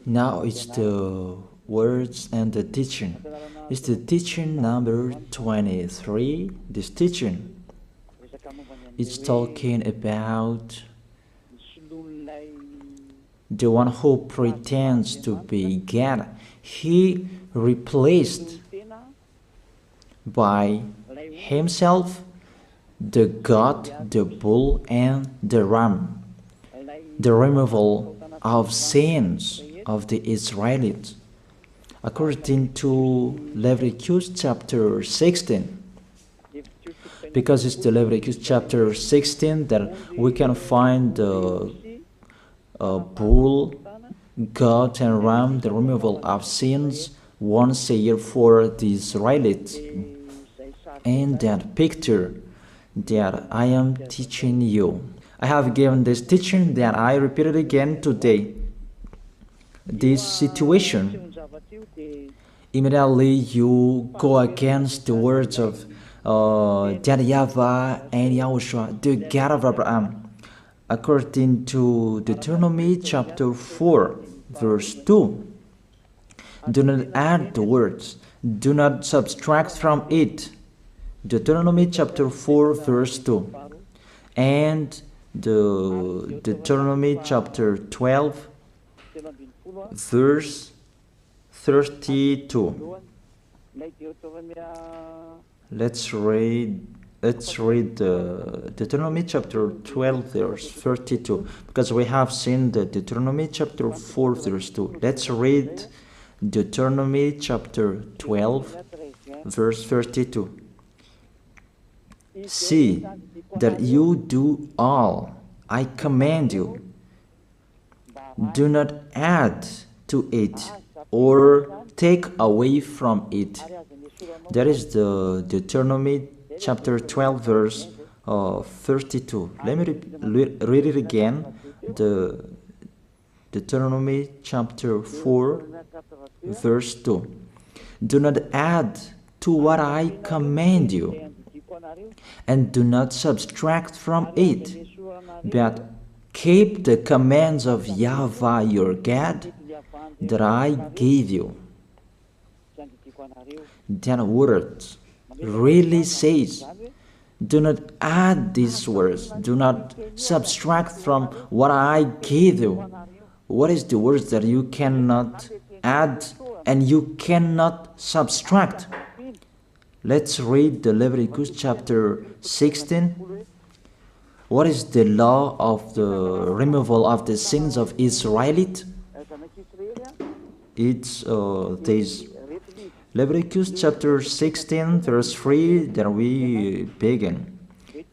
Now it's the words and the teaching. It's the teaching number 23. This teaching is talking about the one who pretends to be God. He replaced by himself the God, the bull, and the ram. The removal of sins of the Israelites. According to Leviticus chapter 16. Because it's the Leviticus chapter 16 that we can find the bull, goat, and ram, the removal of sins once a year for the Israelites. And that picture that I am teaching you. I have given this teaching that I repeated again today. This situation, immediately you go against the words of that YAHVAH and YAHOSHUAH, the God of Abraham. According to Deuteronomy chapter 4, verse 2. Do not add the words, do not subtract from it. Deuteronomy chapter 4, verse 2. And the Deuteronomy chapter 12, verse 32. Let's read Deuteronomy chapter 12, verse 32, because we have seen the Deuteronomy chapter 4, verse 2. Let's read Deuteronomy chapter 12, verse 32. See that you do all I command you. Do not add to it or take away from it. That is the Deuteronomy chapter 12, verse 32. Let me read it again. The Deuteronomy chapter 4, verse 2. Do not add to what I command you, and do not subtract from it, but keep the commands of YAHVAH your God that I gave you. That word really says, do not add these words, do not subtract from what I gave you. What is the words that you cannot add and you cannot subtract? Let's read the Leviticus chapter 16. What is the law of the removal of the sins of Israelite? It's this Leviticus chapter 16, verse 3 that we begin.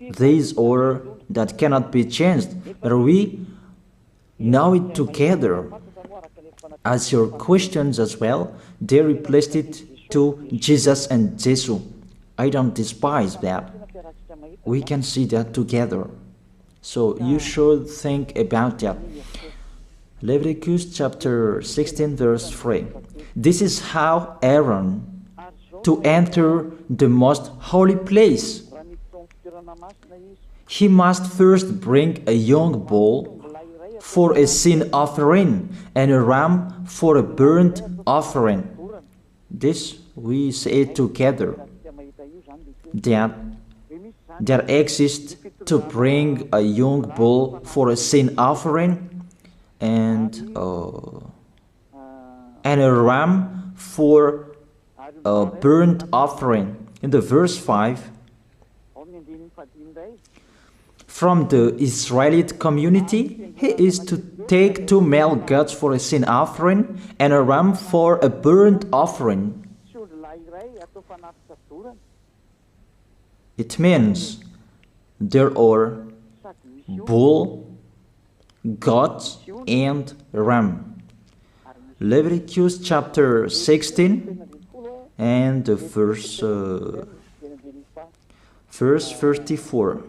This order that cannot be changed, but we know it together. As your questions as well, they replaced it to Jesus and Jesus. I don't despise that. We can see that together. So you should think about that. Leviticus chapter 16, verse 3. This is how Aaron to enter the most holy place. He must first bring a young bull for a sin offering and a ram for a burnt offering. This we say together. That exists to bring a young bull for a sin offering and a ram for a burnt offering. In the verse 5, from the Israelite community, he is to take 2 male goats for a sin offering and a ram for a burnt offering. It means there are bull, goat, and ram. Leviticus chapter 16 and the verse 34.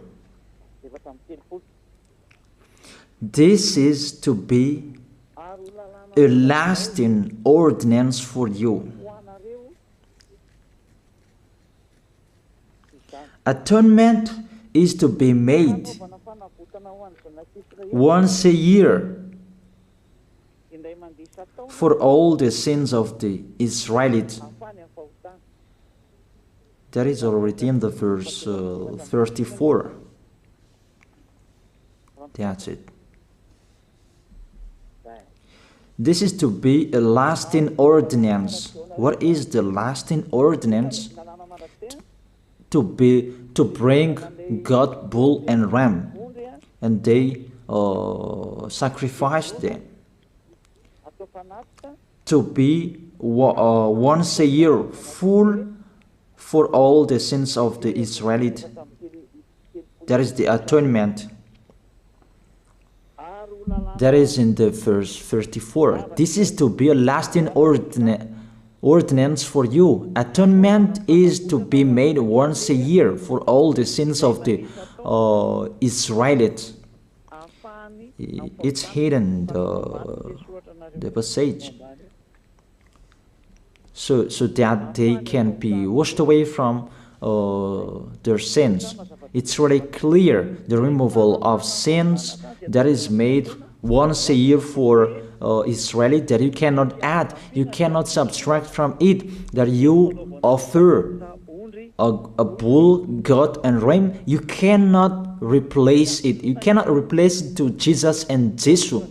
This is to be a lasting ordinance for you. Atonement is to be made once a year for all the sins of the Israelites. That is already in the verse 34. That's it. This is to be a lasting ordinance. What is the lasting ordinance? To bring God, bull, and ram, and they sacrifice them. To be once a year full for all the sins of the Israelites. That is the atonement. That is in the verse 34. This is to be a lasting ordinance for you. Atonement is to be made once a year for all the sins of the Israelites. It's hidden, the passage. So that they can be washed away from their sins. It's really clear, the removal of sins that is made once a year for Israeli, that you cannot add, you cannot subtract from it, that you offer a bull, goat, and ram. You cannot replace it. You cannot replace it to Jesus and Jesus.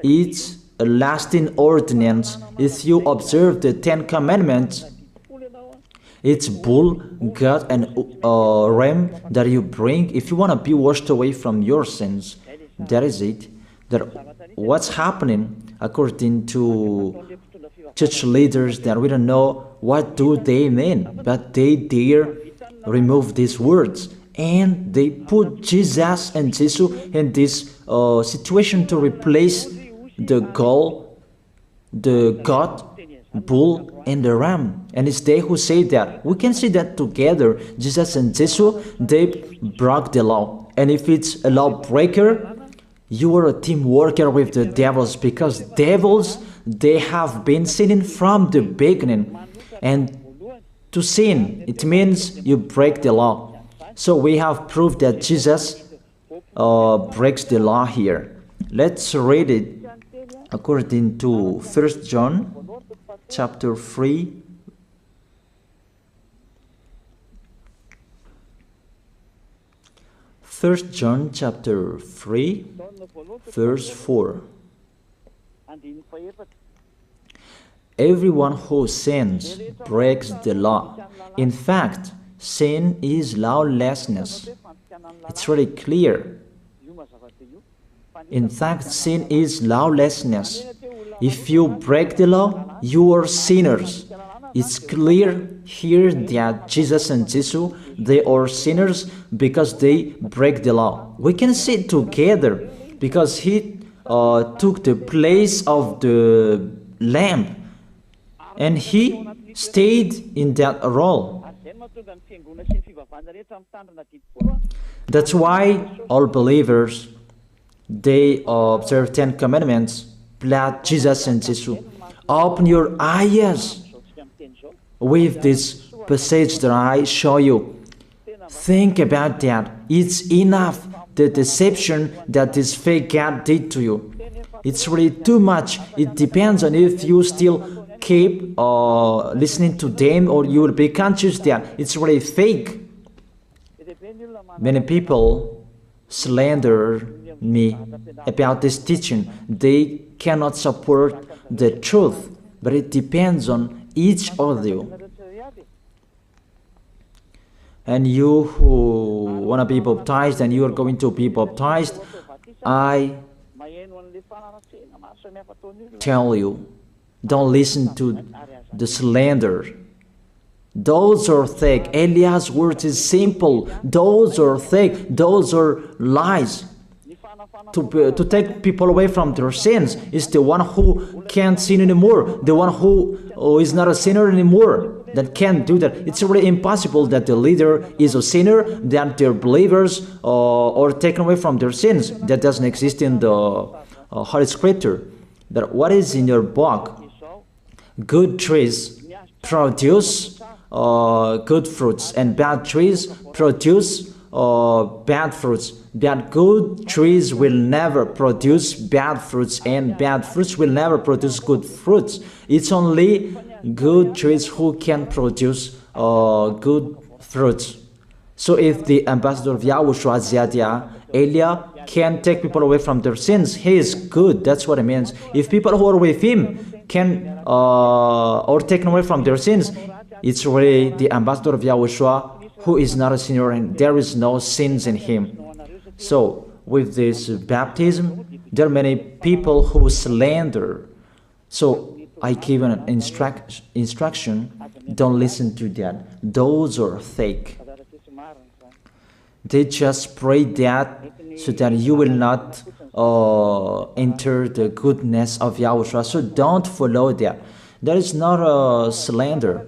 It's a lasting ordinance. If you observe the 10 Commandments, it's bull, goat, and ram that you bring if you want to be washed away from your sins. That is it. That what's happening, according to church leaders, that we don't know what do they mean, but they dare remove these words, and they put Jesus and Jesus in this situation to replace the God, bull, and the ram. And it's they who say that. We can see that together, Jesus and Jesus, they broke the law. And if it's a lawbreaker, you are a team worker with the devils, because devils, they have been sinning from the beginning. And to sin, it means you break the law. So we have proof that Jesus breaks the law here. Let's read it according to 1 John chapter 3. First John chapter 3, verse 4. Everyone who sins breaks the law. In fact, sin is lawlessness. It's really clear. In fact, sin is lawlessness. If you break the law, you are sinners. It's clear here that Jesus and Jesus, they are sinners because they break the law. We can see it together because he took the place of the lamb, and he stayed in that role. That's why all believers, they observe 10 commandments, blood, Jesus and Jesus. Open your eyes with this passage that I show you. Think about that. It's enough, the deception that this fake God did to you. It's really too much. It depends on if you still keep listening to them, or you will be conscious that it's really fake. Many people slander me about this teaching. They cannot support the truth, but it depends on each of you. And you who want to be baptized, and you are going to be baptized, I tell you, don't listen to the slander. Those are fake. Eliah's words is simple. Those are fake. Those are lies. To take people away from their sins is the one who can't sin anymore. The one who is not a sinner anymore, that can't do that. It's really impossible that the leader is a sinner, that their believers are taken away from their sins. That doesn't exist in the Holy Scripture. That what is in your book? Good trees produce good fruits, and bad trees produce bad fruits. That good trees will never produce bad fruits, and bad fruits will never produce good fruits. It's only good trees who can produce good fruits. So if the ambassador of Yahushua, Ziyadiyah, Elia, can take people away from their sins, he is good. That's what it means. If people who are with him can or taken away from their sins, it's really the ambassador of Yahushua who is not a sinner, and there is no sins in him. So with this baptism, there are many people who slander. So I give an instruction, don't listen to that. Those are fake. They just pray that so that you will not enter the goodness of Yahushua. So don't follow that. That is not a slander.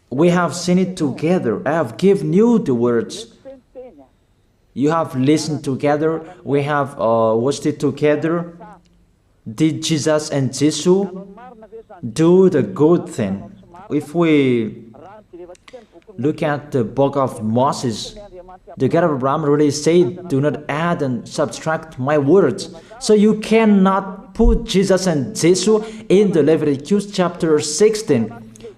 We have seen it together. I have given you the words. You have listened together. We have watched it together. Did Jesus and Jesus do the good thing? If we look at the book of Moses, the God of Abraham really said, do not add and subtract my words. So you cannot put Jesus and Jesus in the Leviticus chapter 16.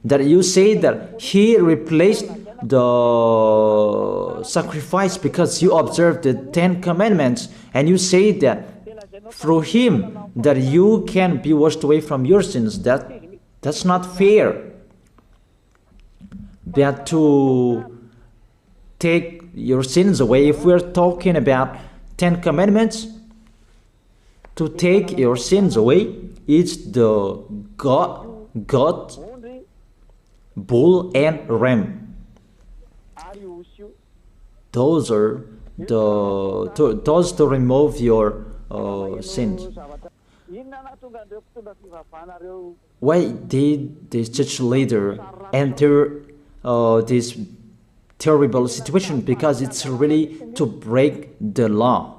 That you say that he replaced the sacrifice because you observed the 10 commandments, and you say that through him that you can be washed away from your sins. That's not fair. That to take your sins away, if we're talking about 10 commandments, to take your sins away, it's the God, bull and ram. Those are those to remove your sins. Why did this church leader enter this terrible situation? Because it's really to break the law.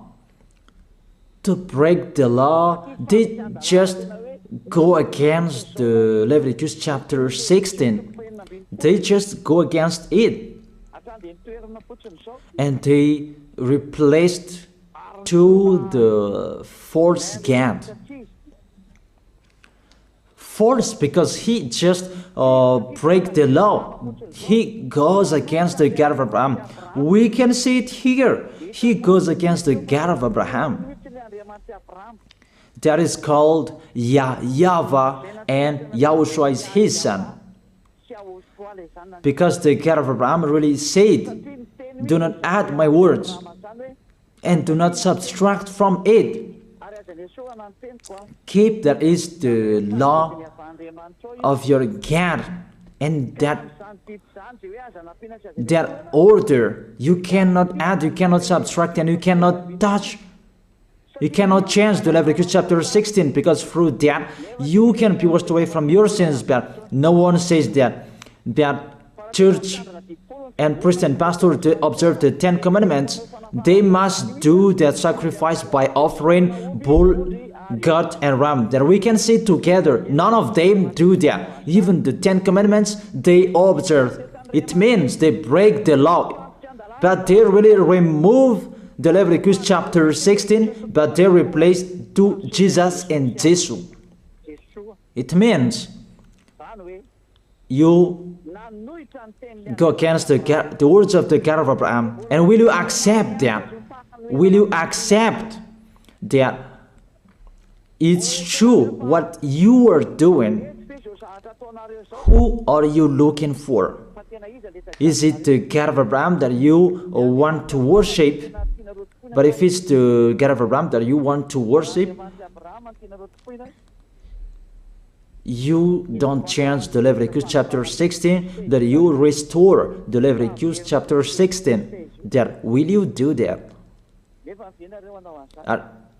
To break the law, they just go against the Leviticus chapter 16. They just go against it. And they replaced to the false God. False because he just break the law. He goes against the God of Abraham. We can see it here. He goes against the God of Abraham. That is called YAHVAH, and YAHOSHUAH is his son. Because the God of Abraham really said, do not add my words and do not subtract from it. Keep, that is the law of your God, and that order. You cannot add, you cannot subtract, and you cannot touch. You cannot change the Leviticus chapter 16, because through that you can be washed away from your sins. But no one says that church and priest and pastor to observe the 10 commandments, they must do that sacrifice by offering bull, goat, and ram. That we can see together. None of them do that. Even the 10 commandments they observe. It means they break the law, but they really remove the Leviticus chapter 16, but they replace to Jesus and Jesus. It means you go against the words of the God of Abraham. And will you accept that? Will you accept that it's true what you are doing? Who are you looking for? Is it the God of Abraham that you want to worship? But if it's the God of Abraham that you want to worship, you don't change the Leviticus chapter 16, that you restore the Leviticus chapter 16. That will you do that?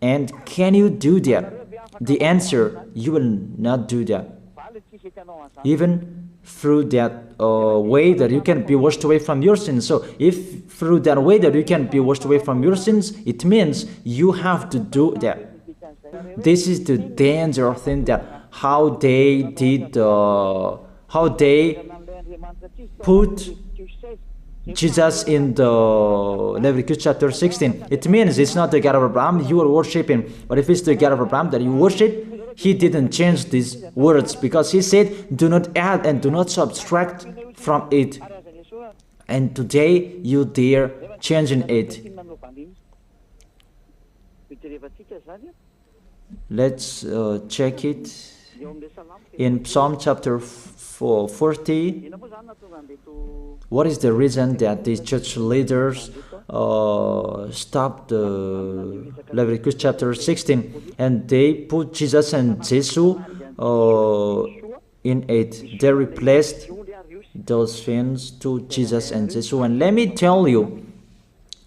And can you do that? The answer, you will not do that. Even through that way that you can be washed away from your sins. So if through that way that you can be washed away from your sins, it means you have to do that. This is the danger of thing, that how they did, how they put Jesus in the Leviticus chapter 16. It means it's not the God of Abraham you are worshiping. But if it's the God of Abraham that you worship, he didn't change these words, because he said, do not add and do not subtract from it. And today you dare changing it. Let's check it in Psalm chapter 40. What is the reason that these church leaders stopped the Leviticus chapter 16 and they put Jesus and Jesus in it? They replaced those things to Jesus and Jesus. And let me tell you,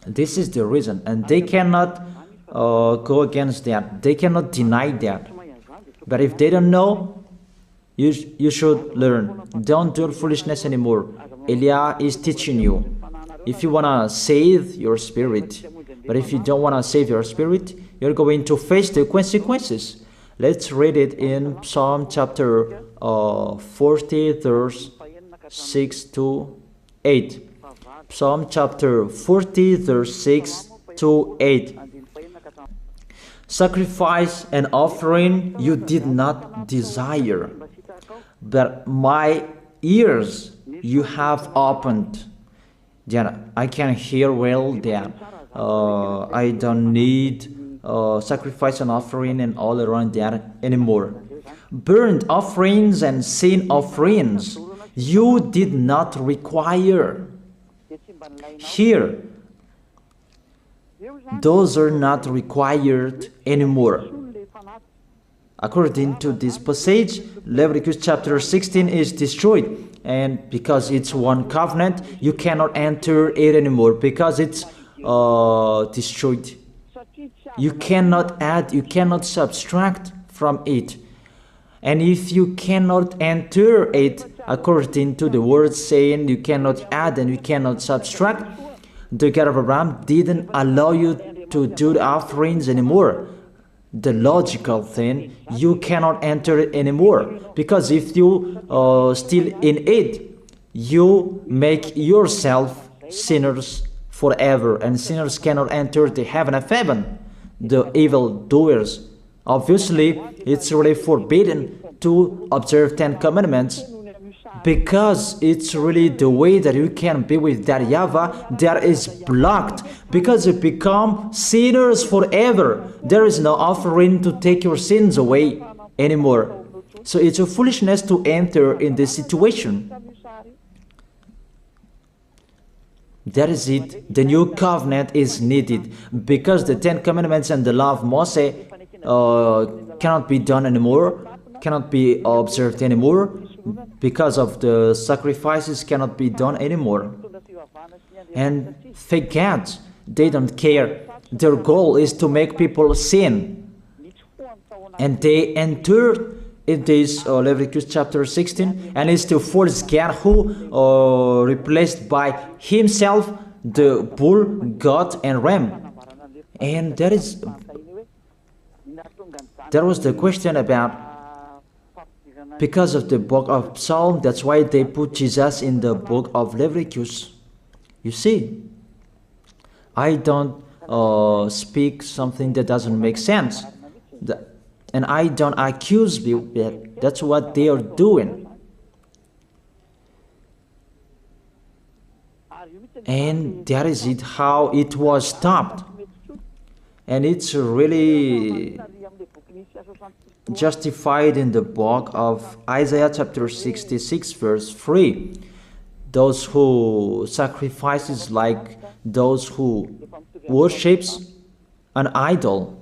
this is the reason, and they cannot go against that. They cannot deny that. But if they don't know, you should learn. Don't do foolishness anymore. Elia is teaching you. If you want to save your spirit, but if you don't want to save your spirit, you're going to face the consequences. Let's read it in Psalm chapter 40, verse 6 to 8. Psalm chapter 40, verse 6 to 8. Sacrifice and offering you did not desire, but my ears you have opened. Then I can hear well that I don't need sacrifice and offering and all around that anymore. Burnt offerings and sin offerings you did not require. Here, those are not required anymore. According to this passage, Leviticus chapter 16 is destroyed, and because it's one covenant, you cannot enter it anymore because it's destroyed. You cannot add, you cannot subtract from it. And if you cannot enter it according to the word saying you cannot add and you cannot subtract, the God of Abraham didn't allow you to do the offerings anymore. The logical thing, you cannot enter it anymore, because if you still in it, you make yourself sinners forever, and sinners cannot enter the heaven of heaven, the evil doers. Obviously, it's really forbidden to observe 10 commandments, because it's really the way that you can be with that YAHVAH that is blocked, because you become sinners forever. There is no offering to take your sins away anymore. So it's a foolishness to enter in this situation. That is it. The new covenant is needed, because the 10 commandments and the law of Moses cannot be done anymore, cannot be observed anymore, because of the sacrifices cannot be done anymore. And fake gods, they don't care. Their goal is to make people sin. And they entered in this Leviticus chapter 16, and it's the false God who replaced by himself the bull, goat, and ram. And there was the question about, because of the book of Psalm, that's why they put Jesus in the book of Leviticus. You see, I don't speak something that doesn't make sense. And I don't accuse you that that's what they are doing. And that is it, how it was stopped. And it's really justified in the book of Isaiah chapter 66 verse 3. Those who sacrifices like those who worships an idol.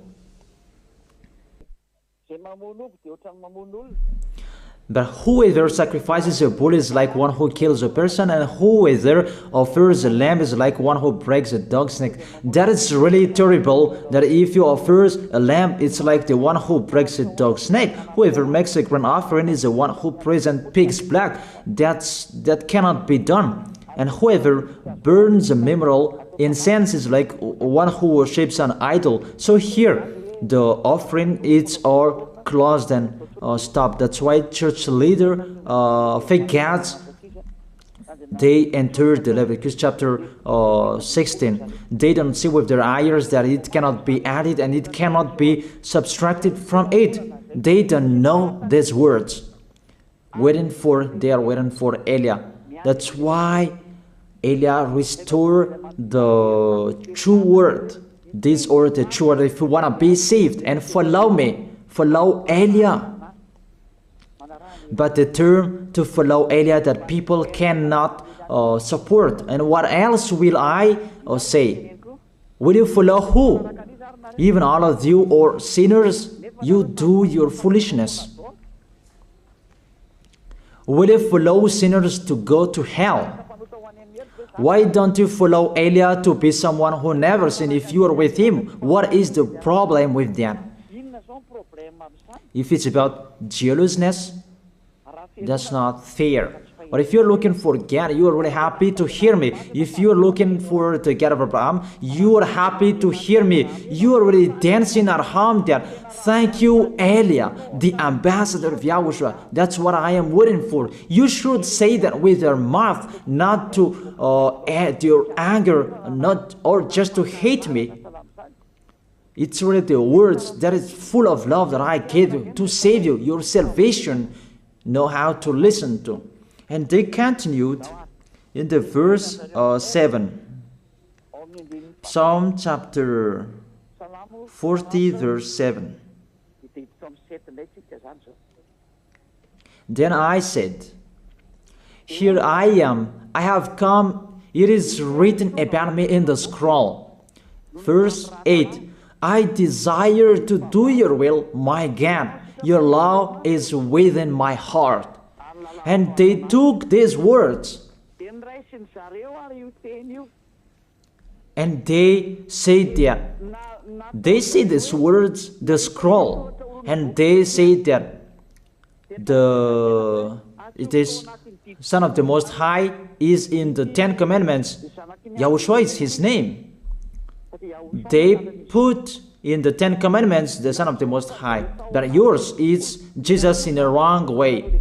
But whoever sacrifices a bull is like one who kills a person, and whoever offers a lamb is like one who breaks a dog's neck. That is really terrible, that if you offer a lamb, it's like the one who breaks a dog's neck. Whoever makes a grain offering is the one who presents pig's blood. That cannot be done. And whoever burns a memorial incense is like one who worships an idol. So here, the offering is all closed and stopped. That's why church leader, fake gods, they entered the Leviticus chapter 16. They don't see with their eyes that it cannot be added and it cannot be subtracted from it. They don't know these words. They are waiting for Eliah. That's why Eliah restored the true word. This or the true word. If you want to be saved and follow me, follow Eliah. But the term to follow Eliah that people cannot support. And what else will I say? Will you follow who? Even all of you or sinners, you do your foolishness. Will you follow sinners to go to hell? Why don't you follow Eliah to be someone who never sinned if you are with him? What is the problem with that? If it's about jealousness, that's not fair. But if you're looking for God, you are really happy to hear me. If you're looking for the God of Abraham, you are happy to hear me. You are really dancing at home there. Thank you, Eliah, the ambassador of Yahushua. That's what I am waiting for. You should say that with your mouth, not to add your anger, not or just to hate me. It's really the words that is full of love that I gave you to save you. Your salvation, know how to listen to. And they continued in the verse 7. Psalm chapter 40 verse 7. Then I said, here I am, I have come, it is written about me in the scroll. Verse 8. I desire to do your will, my God. Your law is within my heart. And they took these words and they said that they say these words, the scroll, and they say that it is Son of the Most High is in the 10 Commandments. Yahushua is his name. They put in the 10 Commandments the Son of the Most High, but yours is Jesus in the wrong way.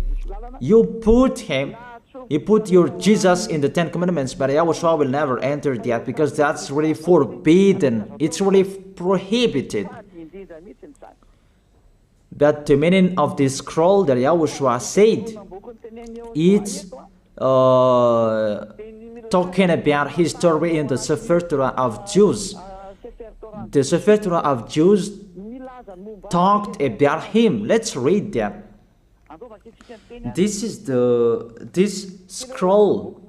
You put your Jesus in the 10 Commandments, but Yahushua will never enter that because that's really forbidden. It's really prohibited. But the meaning of this scroll that Yahushua said, it's talking about his story in the Sefer Torah of Jews. The Sefer Torah of Jews talked about him. Let's read that. This is this scroll.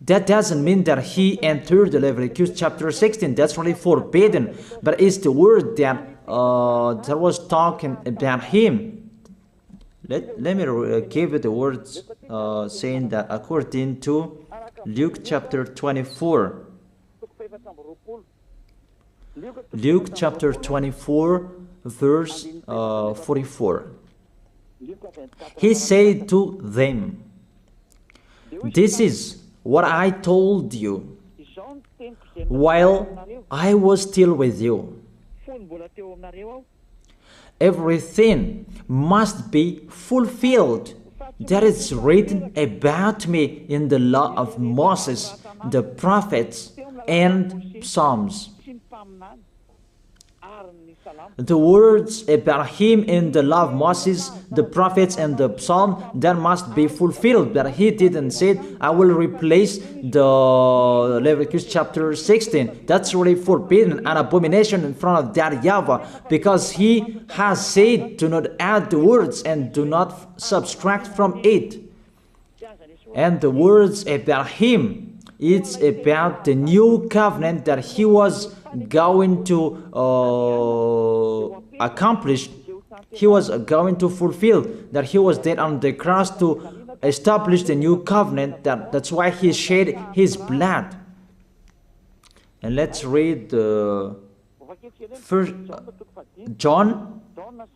That doesn't mean that he entered the Leviticus chapter 16. That's really forbidden. But it's the word that was talking about him. Let me give you the words saying that according to Luke chapter 24. Luke chapter 24 verse 44. He said to them, this is what I told you while I was still with you. Everything must be fulfilled that is written about me in the law of Moses, the prophets, and Psalms. The words about him in the law of Moses, the prophets, and the psalm, that must be fulfilled. But he didn't say, I will replace the Leviticus chapter 16. That's really forbidden, an abomination in front of that YAHVAH, because he has said, do not add the words and do not subtract from it. And the words about him, it's about the new covenant that he was going to accomplish. He was going to fulfill, that he was dead on the cross to establish the new covenant. That's why he shed his blood. And let's read first John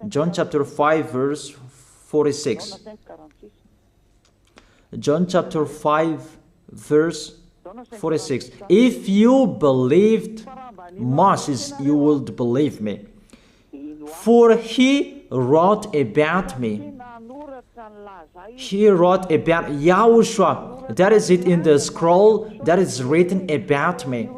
chapter 5 verse 46. John chapter 5 verse 46. If you believed Moses, you would believe me, for he wrote about me. He wrote about Yahushua. That is it in the scroll that is written about me.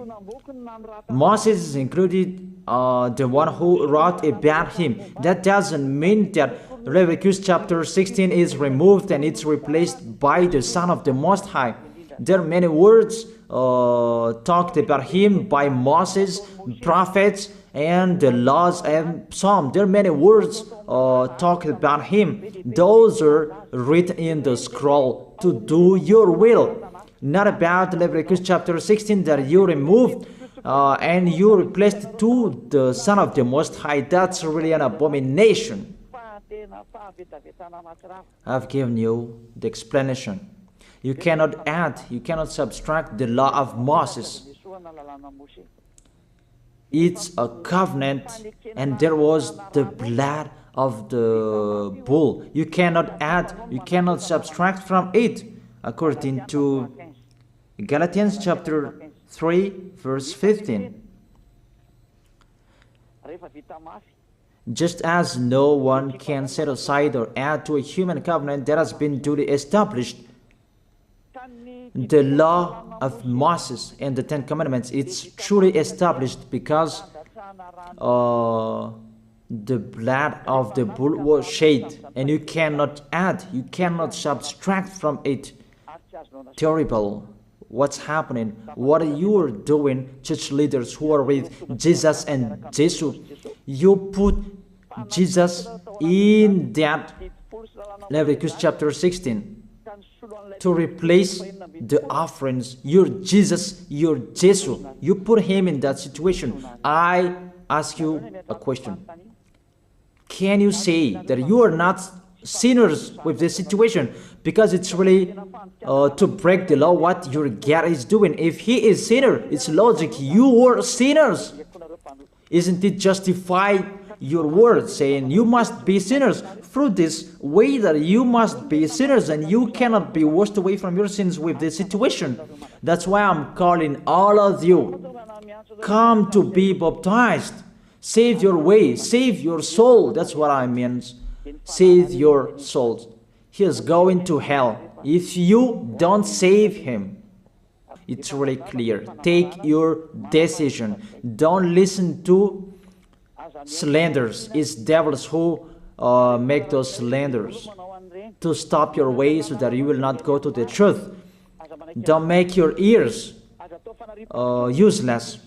Moses is included, the one who wrote about him. That doesn't mean that Leviticus chapter 16 is removed and it's replaced by the Son of the Most High. There are many words talked about him by Moses, prophets, and the laws and Psalm. There are many words talked about him. Those are written in the scroll to do your will. Not about Leviticus chapter 16 that you removed and you replaced to the Son of the Most High. That's really an abomination. I've given you the explanation. You cannot add, you cannot subtract the law of Moses. It's a covenant, and there was the blood of the bull. You cannot add, you cannot subtract from it, according to Galatians chapter 3, verse 15. Just as no one can set aside or add to a human covenant that has been duly established, the law of Moses and the Ten Commandments, it's truly established because the blood of the bull was shed, and you cannot add, you cannot subtract from it. Terrible. What's happening? What you are doing, church leaders who are with Jesus and Jesus? You put Jesus in that Leviticus chapter 16 to replace the offerings. You're Jesus, you're Jesus. You put him in that situation. I ask you a question. Can you say that you are not sinners with this situation? Because it's really to break the law what your God is doing. If he is sinner, it's logic. You are sinners. Isn't it justify your word saying you must be sinners through this way that you must be sinners and you cannot be washed away from your sins with this situation? That's why I'm calling all of you, come to be baptized. Save your way, save your soul. That's what I mean. Save your souls. He is going to hell if you don't save him. It's really clear. Take your decision. Don't listen to slanders. It's devils who make those slanders to stop your way so that you will not go to the truth. Don't make your ears useless.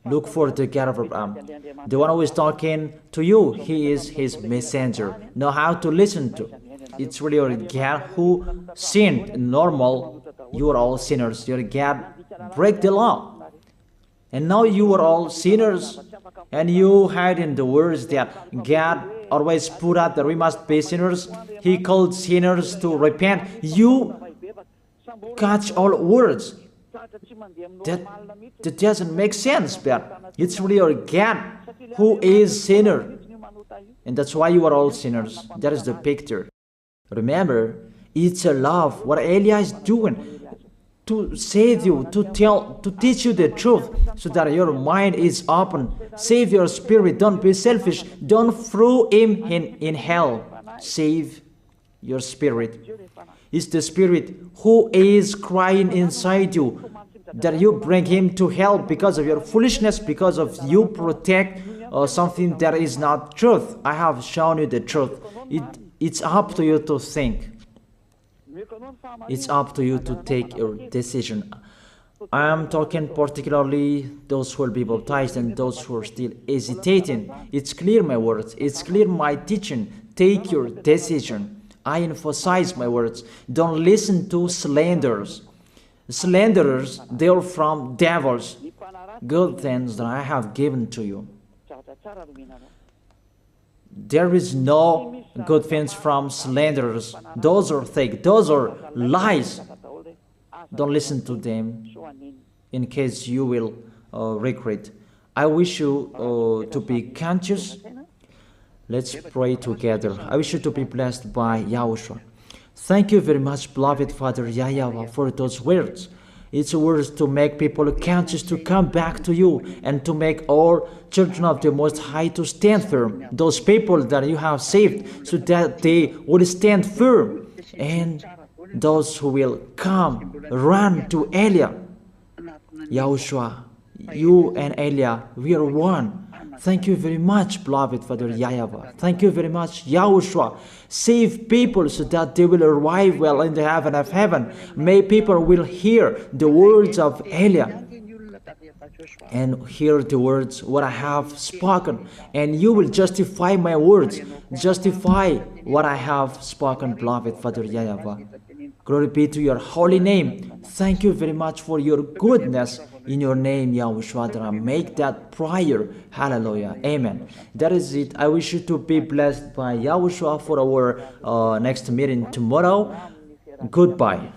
Look for the God of Abraham. The one who is talking to you, he is his messenger. Know how to listen to. It's really your God who sinned. Normal, you are all sinners. Your God break the law. And now you are all sinners. And you hide in the words that God always put out that we must be sinners. He called sinners to repent. You catch all words. That doesn't make sense, but it's really your God who is sinner. And that's why you are all sinners. That is the picture. Remember, it's a love. What Elia is doing to save you, to teach you the truth so that your mind is open. Save your spirit. Don't be selfish. Don't throw him in hell. Save your spirit. It's the spirit who is crying inside you that you bring him to hell because of your foolishness, because of you protect something that is not truth. I have shown you the truth. It's up to you to think. It's up to you to take your decision. I am talking particularly those who will be baptized and those who are still hesitating. It's clear my words. It's clear my teaching. Take your decision. I emphasize my words. Don't listen to slanders. Slanderers, they are from devils. Good things that I have given to you. There is no good things from slanderers. Those are fake. Those are lies. Don't listen to them in case you will regret. I wish you to be conscious. Let's pray together. I wish you to be blessed by YAHOSHUAH. Thank you very much, beloved Father YAHVAH, for those words. It's words to make people conscious to come back to you, and to make all children of the Most High to stand firm. Those people that you have saved, so that they will stand firm. And those who will come, run to Elia. Yahushua, you and Elia, we are one. Thank you very much, beloved Father YAHVAH. Thank you very much, Yahushua. Save people so that they will arrive well in the heaven of heaven. May people will hear the words of Elia and hear the words what I have spoken, and you will justify my words. Justify what I have spoken, beloved Father YAHVAH. Glory be to your holy name. Thank you very much for your goodness. In your name, Yahushua, that I make that prayer. Hallelujah. Amen. That is it. I wish you to be blessed by Yahushua for our next meeting tomorrow. Goodbye.